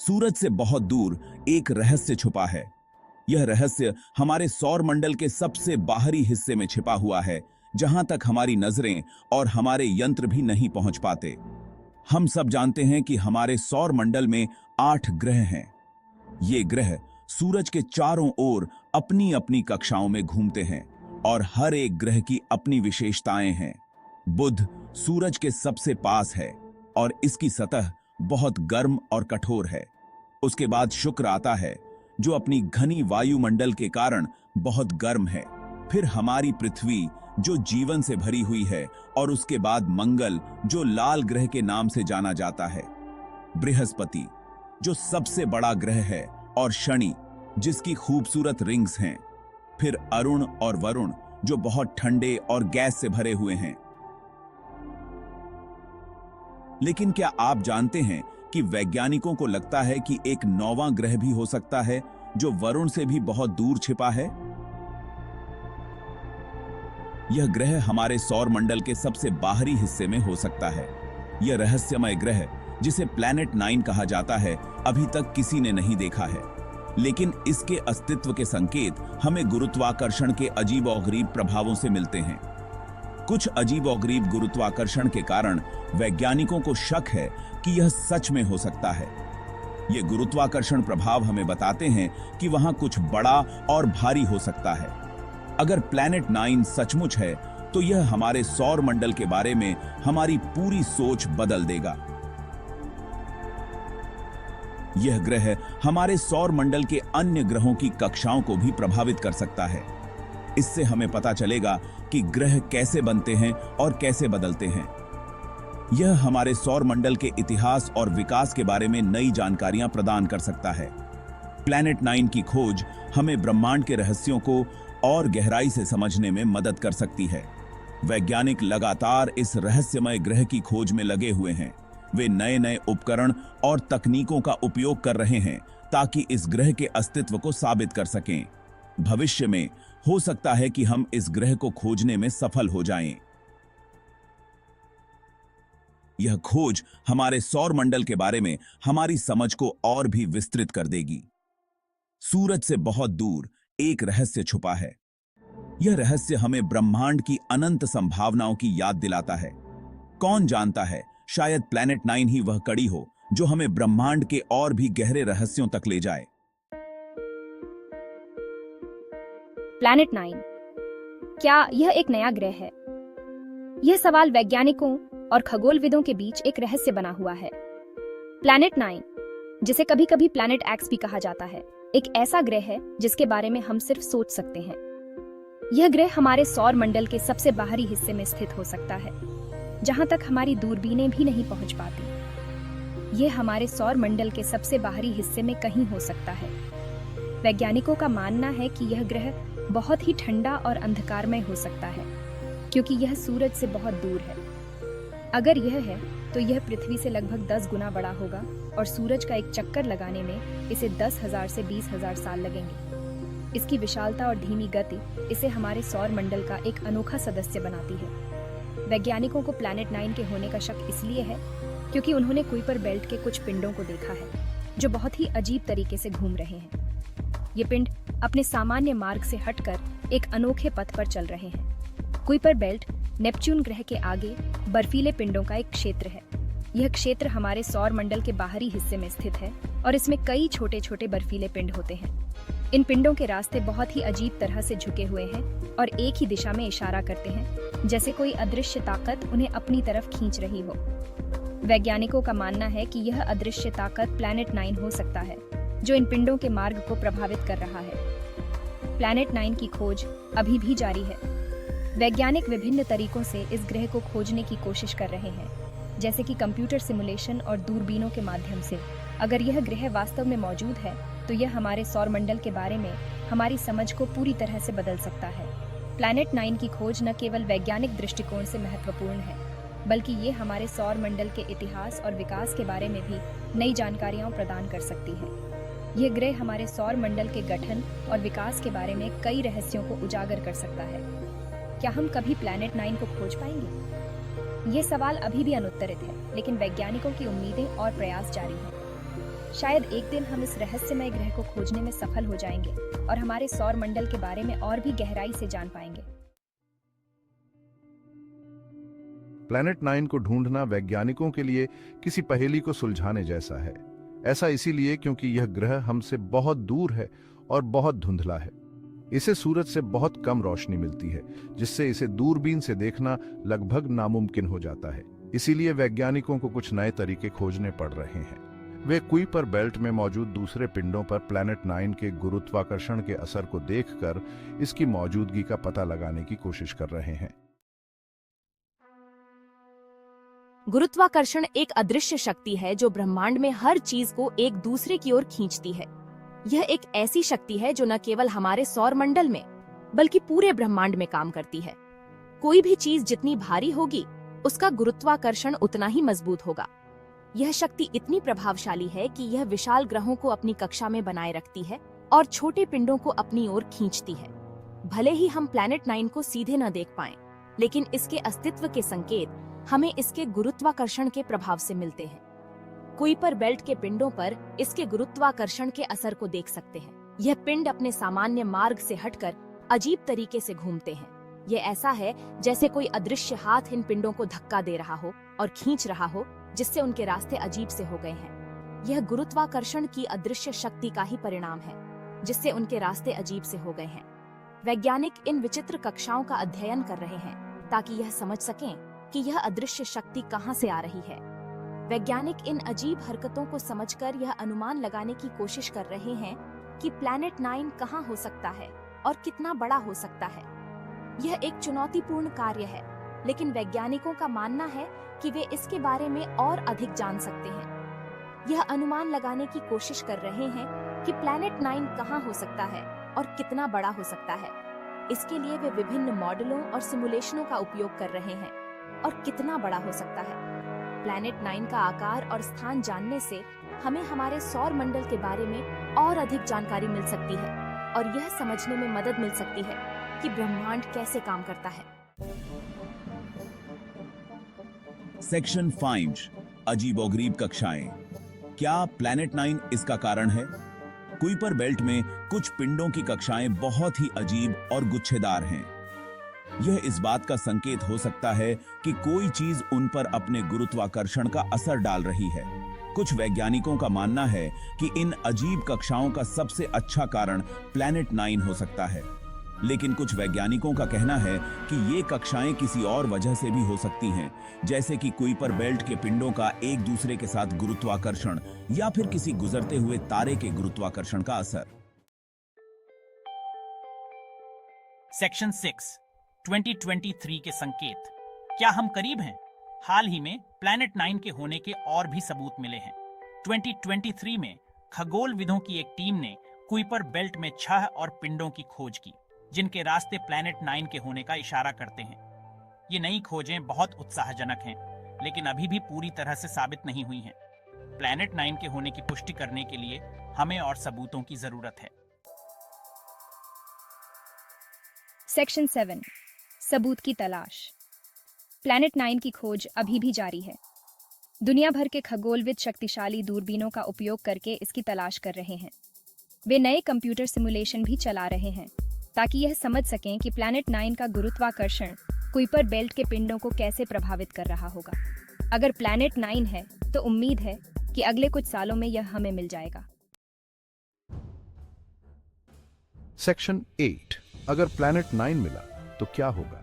सूरज से बहुत दूर एक रहस्य छुपा है। यह रहस्य हमारे सौर मंडल के सबसे बाहरी हिस्से में छिपा हुआ है, जहां तक हमारी नजरें और हमारे यंत्र भी नहीं पहुंच पाते। हम सब जानते हैं कि हमारे सौर मंडल में 8 ग्रह हैं। ये ग्रह सूरज के चारों ओर अपनी अपनी कक्षाओं में घूमते हैं और हर एक ग्रह की अपनी विशेषताएं हैं। बुध सूरज के सबसे पास है और इसकी सतह बहुत गर्म और कठोर है। उसके बाद शुक्र आता है, जो अपनी घनी वायुमंडल के कारण बहुत गर्म है। फिर हमारी पृथ्वी, जो जीवन से भरी हुई है, और उसके बाद मंगल, जो लाल ग्रह के नाम से जाना जाता है। बृहस्पति, जो सबसे बड़ा ग्रह है, और शनि, जिसकी खूबसूरत रिंग्स हैं। फिर अरुण और वरुण, जो बहुत ठंडे और गैस से भरे हुए हैं। लेकिन क्या आप जानते हैं कि वैज्ञानिकों को लगता है कि एक 9वां ग्रह भी हो सकता है, जो वरुण से भी बहुत दूर छिपा है? यह ग्रह हमारे सौर मंडल के सबसे बाहरी हिस्से में हो सकता है। यह रहस्यमय ग्रह, जिसे प्लैनेट 9 कहा जाता है, अभी तक किसी ने नहीं देखा है। लेकिन इसके अस्तित्व के संकेत हमें गुरुत्वाकर्षण के अजीबोगरीब प्रभावों से मिलते हैं। कुछ अजीबोगरीब गुरुत्वाकर्षण के कारण वैज्ञानिकों को शक है कि यह सच में हो सकता है। ये गुरुत्वाकर्षण प्रभाव हमें बताते हैं कि वहां कुछ बड़ा और भारी हो सकता है। अगर प्लैनेट 9 सचमुच है, तो यह हमारे सौर मंडल के बारे में हमारी पूरी सोच बदल देगा। यह ग्रह हमारे सौर मंडल के अन्य ग्रहों की कक्षाओं को भी प्रभावित कर सकता है। इससे हमें पता चलेगा कि ग्रह कैसे बनते हैं और कैसे बदलते हैं। यह हमारे सौर मंडल के इतिहास और विकास के बारे में नई जानकारियां प्रदान कर सकता है। प्लैनेट 9 की खोज हमें ब्रह्मांड के रहस्यों को और गहराई से समझने में मदद कर सकती है। वैज्ञानिक लगातार इस रहस्यमय ग्रह की खोज में लगे हुए हैं। वे नए नए उपकरण और तकनीकों का उपयोग कर रहे हैं ताकि इस ग्रह के अस्तित्व को साबित कर सकें। भविष्य में हो सकता है कि हम इस ग्रह को खोजने में सफल हो जाएं। यह खोज हमारे सौर मंडल के बारे में हमारी समझ को और भी विस्तृत कर देगी। सूरज से बहुत दूर एक रहस्य छुपा है। यह रहस्य हमें ब्रह्मांड की अनंत संभावनाओं की याद दिलाता है। कौन जानता है, शायद प्लैनेट 9 ही वह कड़ी हो जो हमें ब्रह्मांड के और भी गहरे रहस्यों तक ले जाए। प्लैनेट 9, क्या यह एक नया ग्रह है? यह सवाल वैज्ञानिकों और खगोलविदों के बीच एक रहस्य बना हुआ है। प्लैनेट 9, जिसे कभी कभी प्लैनेट एक्स भी कहा जाता है, एक ऐसा ग्रह है जिसके बारे में हम सिर्फ सोच सकते हैं। यह ग्रह हमारे सौर मंडल के सबसे बाहरी हिस्से में स्थित हो सकता है, जहां तक हमारी दूरबीनें भी नहीं पहुंच पाती। यह हमारे सौर मंडल के सबसे बाहरी हिस्से में कहीं हो सकता है। वैज्ञानिकों का मानना है कि यह ग्रह बहुत ही ठंडा और अंधकारमय हो सकता है, क्योंकि यह सूरज से बहुत दूर है। अगर यह है, तो यह पृथ्वी से लगभग 10 गुना बड़ा होगा और सूरज का एक चक्कर लगाने में इसे 10,000 से 20,000 साल लगेंगे। इसकी विशालता और धीमी गति इसे हमारे सौर मंडल का एक अनोखा सदस्य बनाती है। वैज्ञानिकों को प्लैनेट 9 के होने का शक इसलिए है क्योंकि उन्होंने कुइपर बेल्ट के कुछ पिंडों को देखा है, जो बहुत ही अजीब तरीके से घूम रहे हैं। ये पिंड अपने सामान्य मार्ग से हटकर एक अनोखे पथ पर चल रहे हैं। कुइपर बेल्ट नेपच्यून ग्रह के आगे बर्फीले पिंडों का एक क्षेत्र है। यह क्षेत्र हमारे सौर मंडल के बाहरी हिस्से में स्थित है और इसमें कई छोटे छोटे बर्फीले पिंड होते हैं। इन पिंडों के रास्ते बहुत ही अजीब तरह से झुके हुए हैं और एक ही दिशा में इशारा करते हैं, जैसे कोई अदृश्य ताकत उन्हें अपनी तरफ खींच रही हो। वैज्ञानिकों का मानना है कि यह अदृश्य ताकत प्लैनेट 9 हो सकता है, जो इन पिंडों के मार्ग को प्रभावित कर रहा है। प्लैनेट 9 की खोज अभी भी जारी है। वैज्ञानिक विभिन्न तरीकों से इस ग्रह को खोजने की कोशिश कर रहे हैं, जैसे कि कंप्यूटर सिमुलेशन और दूरबीनों के माध्यम से। अगर यह ग्रह वास्तव में मौजूद है, तो यह हमारे सौर मंडल के बारे में हमारी समझ को पूरी तरह से बदल सकता है। प्लैनेट 9 की खोज न केवल वैज्ञानिक दृष्टिकोण से महत्वपूर्ण है, बल्कि ये हमारे सौर मंडल के इतिहास और विकास के बारे में भी नई जानकारियां प्रदान कर सकती है। यह ग्रह हमारे सौर मंडल के गठन और विकास के बारे में कई रहस्यों को उजागर कर सकता है। क्या हम कभी प्लैनेट 9 को खोज पाएंगे? ये सवाल अभी भी अनुत्तरित है, लेकिन वैज्ञानिकों की उम्मीदें और प्रयास जारी हैं। शायद एक दिन हम इस रहस्यमय ग्रह को खोजने में सफल हो जाएंगे और हमारे सौर मंडल के बारे में और भी गहराई से जान पाएंगे। प्लैनेट 9 को ढूंढना वैज्ञानिकों के लिए किसी पहेली को सुलझाने जैसा है। ऐसा इसीलिए क्योंकि यह ग्रह हमसे बहुत दूर है और बहुत धुंधला है। इसे सूरज से बहुत कम रोशनी मिलती है, जिससे इसे दूरबीन से देखना लगभग नामुमकिन हो जाता है। इसीलिए वैज्ञानिकों को कुछ नए तरीके खोजने पड़ रहे हैं। वे कुइपर बेल्ट में मौजूद दूसरे पिंडों पर प्लैनेट 9 के गुरुत्वाकर्षण के असर को देखकर इसकी मौजूदगी का पता लगाने की कोशिश कर रहे हैं। गुरुत्वाकर्षण एक अदृश्य शक्ति है जो ब्रह्मांड में हर चीज को एक दूसरे की ओर खींचती है। यह एक ऐसी शक्ति है जो न केवल हमारे सौर मंडल में बल्कि पूरे ब्रह्मांड में काम करती है। कोई भी चीज जितनी भारी होगी, उसका गुरुत्वाकर्षण उतना ही मजबूत होगा। यह शक्ति इतनी प्रभावशाली है कि यह विशाल ग्रहों को अपनी कक्षा में बनाए रखती है और छोटे पिंडों को अपनी ओर खींचती है। भले ही हम प्लैनेट 9 को सीधे न देख पाएं, लेकिन इसके अस्तित्व के संकेत हमें इसके गुरुत्वाकर्षण के प्रभाव से मिलते हैं। कुइपर बेल्ट के पिंडों पर इसके गुरुत्वाकर्षण के असर को देख सकते हैं। यह पिंड अपने सामान्य मार्ग से हटकर अजीब तरीके से घूमते हैं। यह ऐसा है जैसे कोई अदृश्य हाथ इन पिंडों को धक्का दे रहा हो और खींच रहा हो, जिससे उनके रास्ते अजीब से हो गए हैं। यह गुरुत्वाकर्षण की अदृश्य शक्ति का ही परिणाम है, जिससे उनके रास्ते अजीब से हो गए हैं। वैज्ञानिक इन विचित्र कक्षाओं का अध्ययन कर रहे हैं ताकि यह समझ सकें कि यह अदृश्य शक्ति कहां से आ रही है। वैज्ञानिक इन अजीब हरकतों को समझकर यह अनुमान लगाने की कोशिश कर रहे हैं कि प्लैनेट 9 कहां हो सकता है और कितना बड़ा हो सकता है। यह एक चुनौतीपूर्ण कार्य है, लेकिन वैज्ञानिकों का मानना है कि वे इसके बारे में और अधिक जान सकते हैं। यह अनुमान लगाने की कोशिश कर रहे हैं कि प्लैनेट 9 कहां हो सकता है और कितना बड़ा हो सकता है। इसके लिए वे विभिन्न मॉडलों और सिमुलेशनों का उपयोग कर रहे हैं और कितना बड़ा हो सकता है। प्लैनेट 9 का आकार और स्थान जानने से हमें हमारे सौर मंडल के बारे में और अधिक जानकारी मिल सकती है और यह समझने में मदद मिल सकती है कि ब्रह्मांड कैसे काम करता है। सेक्शन 5 अजीबोगरीब कक्षाएं। क्या प्लैनेट 9 इसका कारण है? कुइपर बेल्ट में कुछ पिंडों की कक्षाएं बहुत ही अजीब और गुच्छेदार हैं। यह इस बात का संकेत हो सकता है कि कोई चीज उन पर अपने गुरुत्वाकर्षण का असर डाल रही है। कुछ वैज्ञानिकों का मानना है कि इन अजीब कक्षाओं का सबसे अच्छा कारण प्लैनेट 9 हो सकता है, लेकिन कुछ वैज्ञानिकों का कहना है कि ये कक्षाएं किसी और वजह से भी हो सकती हैं, जैसे कि कुइपर बेल्ट के पिंडों का एक दूसरे के साथ गुरुत्वाकर्षण या फिर किसी गुजरते हुए तारे के गुरुत्वाकर्षण का असर। सेक्शन 6 2023 के संकेत। क्या हम करीब हैं? हाल ही में प्लैनेट 9 के होने के और भी सबूत मिले हैं। 2023 में खगोलविदों की एक टीम ने कुइपर बेल्ट में 6 और पिंडों की खोज की, जिनके रास्ते प्लैनेट 9 के होने का इशारा करते हैं। ये नई खोजें बहुत उत्साहजनक हैं, लेकिन अभी भी पूरी तरह से साबित नहीं हुई हैं। प्लैनेट 9 के होने की पुष्टि करने के लिए हमें और सबूतों की जरूरत है। सेक्शन 7 सबूत की तलाश। प्लैनेट 9 की खोज अभी भी जारी है। दुनिया भर के खगोलविद शक्तिशाली दूरबीनों का उपयोग करके इसकी तलाश कर रहे हैं। वे नए कंप्यूटर सिमुलेशन भी चला रहे हैं ताकि यह समझ सकें कि प्लैनेट 9 का गुरुत्वाकर्षण कुइपर बेल्ट के पिंडों को कैसे प्रभावित कर रहा होगा। अगर प्लैनेट 9 है तो उम्मीद है कि अगले कुछ सालों में यह हमें मिल जाएगा। सेक्शन 8 अगर प्लैनेट 9 मिला तो क्या होगा?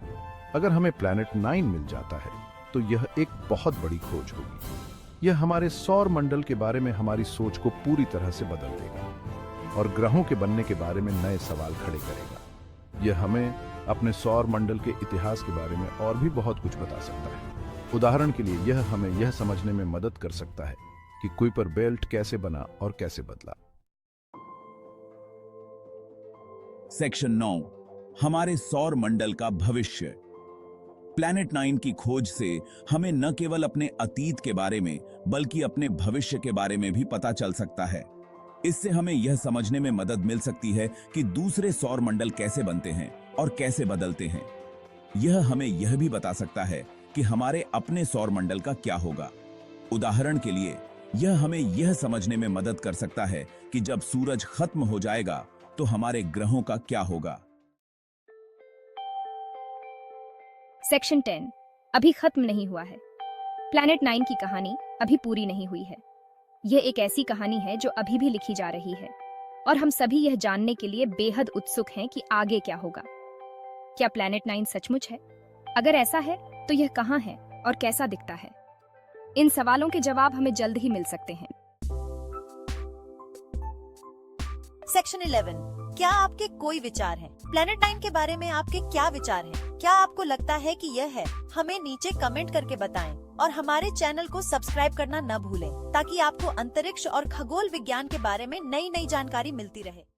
अगर हमें प्लैनेट 9 मिल जाता है तो यह एक बहुत बड़ी खोज होगी। यह हमारे सौर मंडल के बारे में हमारी सोच को पूरी तरह से बदल देगा और ग्रहों के बनने के बारे में नए सवाल खड़े करेगा। यह हमें अपने सौर मंडल के इतिहास के बारे में और भी बहुत कुछ बता सकता है। उदाहरण के लिए यह हमें यह समझने में मदद कर सकता है कि कुइपर बेल्ट कैसे बना और कैसे बदला। सेक्शन 9 हमारे सौर मंडल का भविष्य। प्लैनेट 9 की खोज से हमें न केवल अपने अतीत के बारे में बल्कि अपने भविष्य के बारे में भी पता चल सकता है। इससे हमें यह समझने में मदद मिल सकती है कि दूसरे सौर मंडल कैसे बनते हैं और कैसे बदलते हैं। यह हमें यह भी बता सकता है कि हमारे अपने सौर मंडल का क्या होगा। उदाहरण के लिए यह हमें यह समझने में मदद कर सकता है कि जब सूरज खत्म हो जाएगा तो हमारे ग्रहों का क्या होगा। सेक्शन 10 अभी खत्म नहीं हुआ है। प्लैनेट 9 की कहानी अभी पूरी नहीं हुई है। यह एक ऐसी कहानी है जो अभी भी लिखी जा रही है और हम सभी यह जानने के लिए बेहद उत्सुक हैं कि आगे क्या होगा। क्या प्लैनेट 9 सचमुच है? अगर ऐसा है तो यह कहाँ है और कैसा दिखता है? इन सवालों के जवाब हमें जल्द ही मिल सकते हैं। सेक्शन 11 क्या आपके कोई विचार हैं? प्लैनेट 9 के बारे में आपके क्या विचार हैं? क्या आपको लगता है कि यह है? हमें नीचे कमेंट करके बताएं और हमारे चैनल को सब्सक्राइब करना न भूलें ताकि आपको अंतरिक्ष और खगोल विज्ञान के बारे में नई नई जानकारी मिलती रहे।